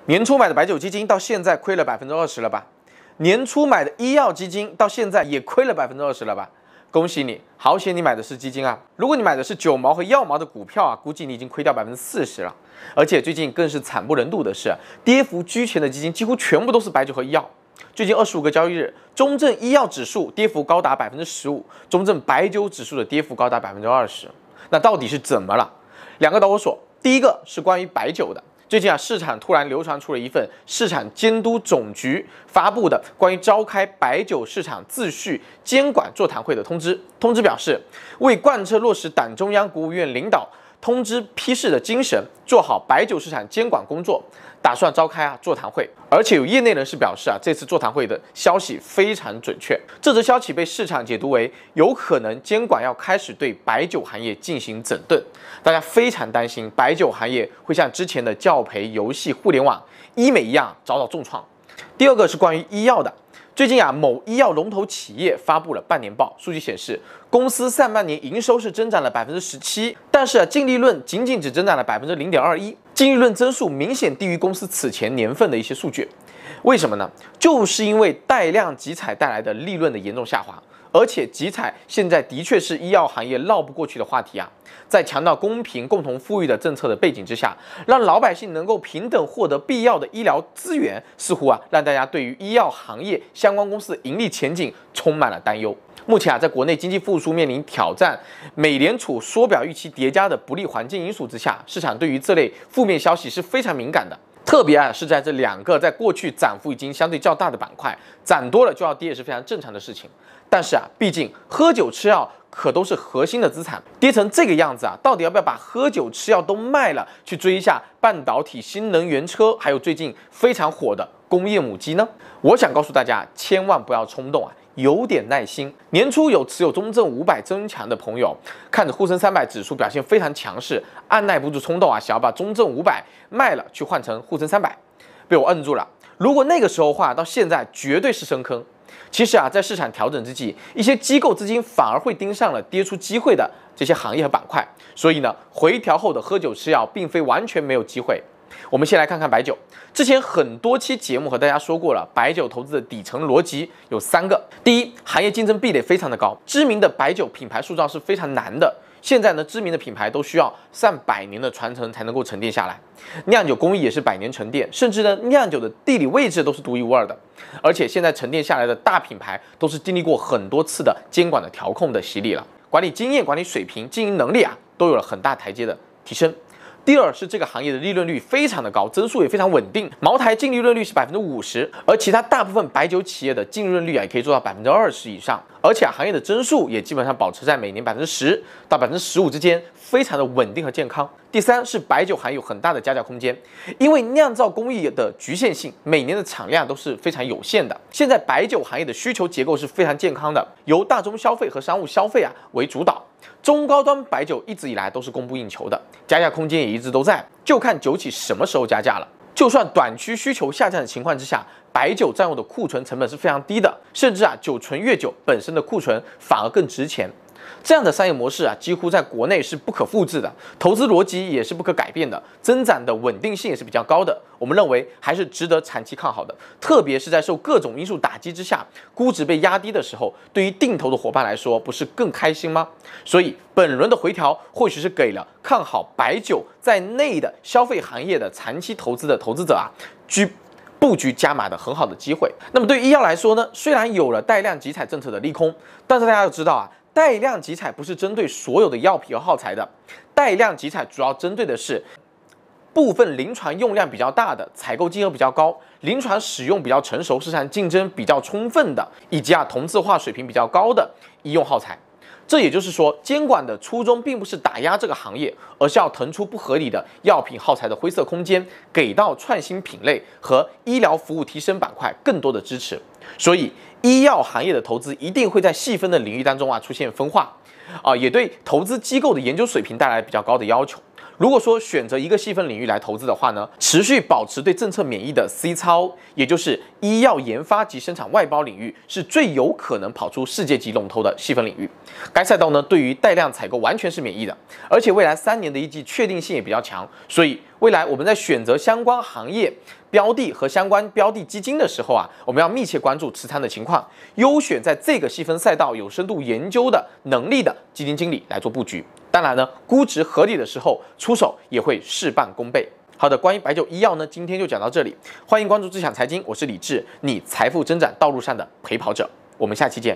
年初买的白酒基金到现在亏了20%了吧？年初买的医药基金到现在也亏了20%了吧？恭喜你，好险你买的是基金啊！如果你买的是9毛和药毛的股票啊，估计你已经亏掉40%了。而且最近更是惨不忍睹的是，跌幅居前的基金几乎全部都是白酒和医药。最近25个交易日，中证医药指数跌幅高达15%，中证白酒指数的跌幅高达20%。那到底是怎么了？两个导火索，第一个是关于白酒的。最近市场突然流传出了一份市场监督总局发布的关于召开白酒市场秩序监管座谈会的通知。通知表示，为贯彻落实党中央、国务院领导通知批示的精神，做好白酒市场监管工作，打算召开座谈会。而且有业内人士表示这次座谈会的消息非常准确。这则消息被市场解读为有可能监管要开始对白酒行业进行整顿，大家非常担心白酒行业会像之前的教培、游戏、互联网、医美一样遭到重创。第二个是关于医药的。最近某医药龙头企业发布了半年报，数据显示，公司上半年营收是增长了17%，但是净利润仅仅只增长了0.21%，净利润增速明显低于公司此前年份的一些数据。为什么呢？就是因为带量集采带来的利润的严重下滑。而且集采现在的确是医药行业绕不过去的话题在强调公平、共同富裕的政策的背景之下，让老百姓能够平等获得必要的医疗资源，似乎让大家对于医药行业相关公司的盈利前景充满了担忧。目前在国内经济复苏面临挑战，美联储缩表预期叠加的不利环境因素之下，市场对于这类负面消息是非常敏感的。特别是在这两个在过去涨幅已经相对较大的板块，涨多了就要跌也是非常正常的事情。但是毕竟喝酒吃药可都是核心的资产，跌成这个样子到底要不要把喝酒吃药都卖了，去追一下半导体、新能源车，还有最近非常火的工业母机呢？我想告诉大家，千万不要冲动有点耐心。年初有持有中证500增强的朋友，看着沪深300指数表现非常强势，按耐不住冲动想要把中证500卖了去换成沪深300，被我摁住了。如果那个时候到现在绝对是深坑。其实在市场调整之际，一些机构资金反而会盯上了跌出机会的这些行业和板块，所以回调后的喝酒吃药并非完全没有机会。我们先来看看白酒。之前很多期节目和大家说过了，白酒投资的底层逻辑有3个。第一，行业竞争壁垒非常的高，知名的白酒品牌塑造是非常难的。现在知名的品牌都需要上百年的传承才能够沉淀下来，酿酒工艺也是百年沉淀，甚至酿酒的地理位置都是独一无二的。而且现在沉淀下来的大品牌都是经历过很多次的监管的调控的洗礼了，管理经验、管理水平、经营能力都有了很大台阶的提升。第二是这个行业的利润率非常的高，增速也非常稳定。茅台净利润率是50%，而其他大部分白酒企业的净利润率也可以做到20%以上。而且行业的增速也基本上保持在每年10%到15%之间，非常的稳定和健康。第三是白酒还有很大的加价空间，因为酿造工艺的局限性，每年的产量都是非常有限的。现在白酒行业的需求结构是非常健康的，由大宗消费和商务消费为主导。中高端白酒一直以来都是供不应求的，加价空间也一直都在，就看酒企什么时候加价了。就算短期需求下降的情况之下，白酒占用的库存成本是非常低的，甚至酒醇越久本身的库存反而更值钱。这样的商业模式几乎在国内是不可复制的，投资逻辑也是不可改变的，增长的稳定性也是比较高的。我们认为还是值得长期看好的，特别是在受各种因素打击之下，估值被压低的时候，对于定投的伙伴来说，不是更开心吗？所以本轮的回调或许是给了看好白酒在内的消费行业的长期投资的投资者布局加码的很好的机会。那么对于医药来说呢，虽然有了带量集采政策的利空，但是大家要知道带量集采不是针对所有的药品和耗材的，带量集采主要针对的是部分临床用量比较大的、采购金额比较高、临床使用比较成熟、市场竞争比较充分的，以及同质化水平比较高的医用耗材。这也就是说，监管的初衷并不是打压这个行业，而是要腾出不合理的药品耗材的灰色空间，给到创新品类和医疗服务提升板块更多的支持。所以，医药行业的投资一定会在细分的领域当中出现分化，也对投资机构的研究水平带来比较高的要求。如果说选择一个细分领域来投资的话呢，持续保持对政策免疫的 C 超，也就是医药研发及生产外包领域，是最有可能跑出世界级龙头的细分领域。该赛道呢，对于带量采购完全是免疫的，而且未来3年的一季确定性也比较强，所以未来我们在选择相关行业标的和相关标的基金的时候啊，我们要密切关注持仓的情况，优选在这个细分赛道有深度研究的能力的基金经理来做布局。当然呢，估值合理的时候出手也会事半功倍。好的，关于白酒医药呢，今天就讲到这里。欢迎关注智享财经，我是李志，你财富增长道路上的陪跑者。我们下期见。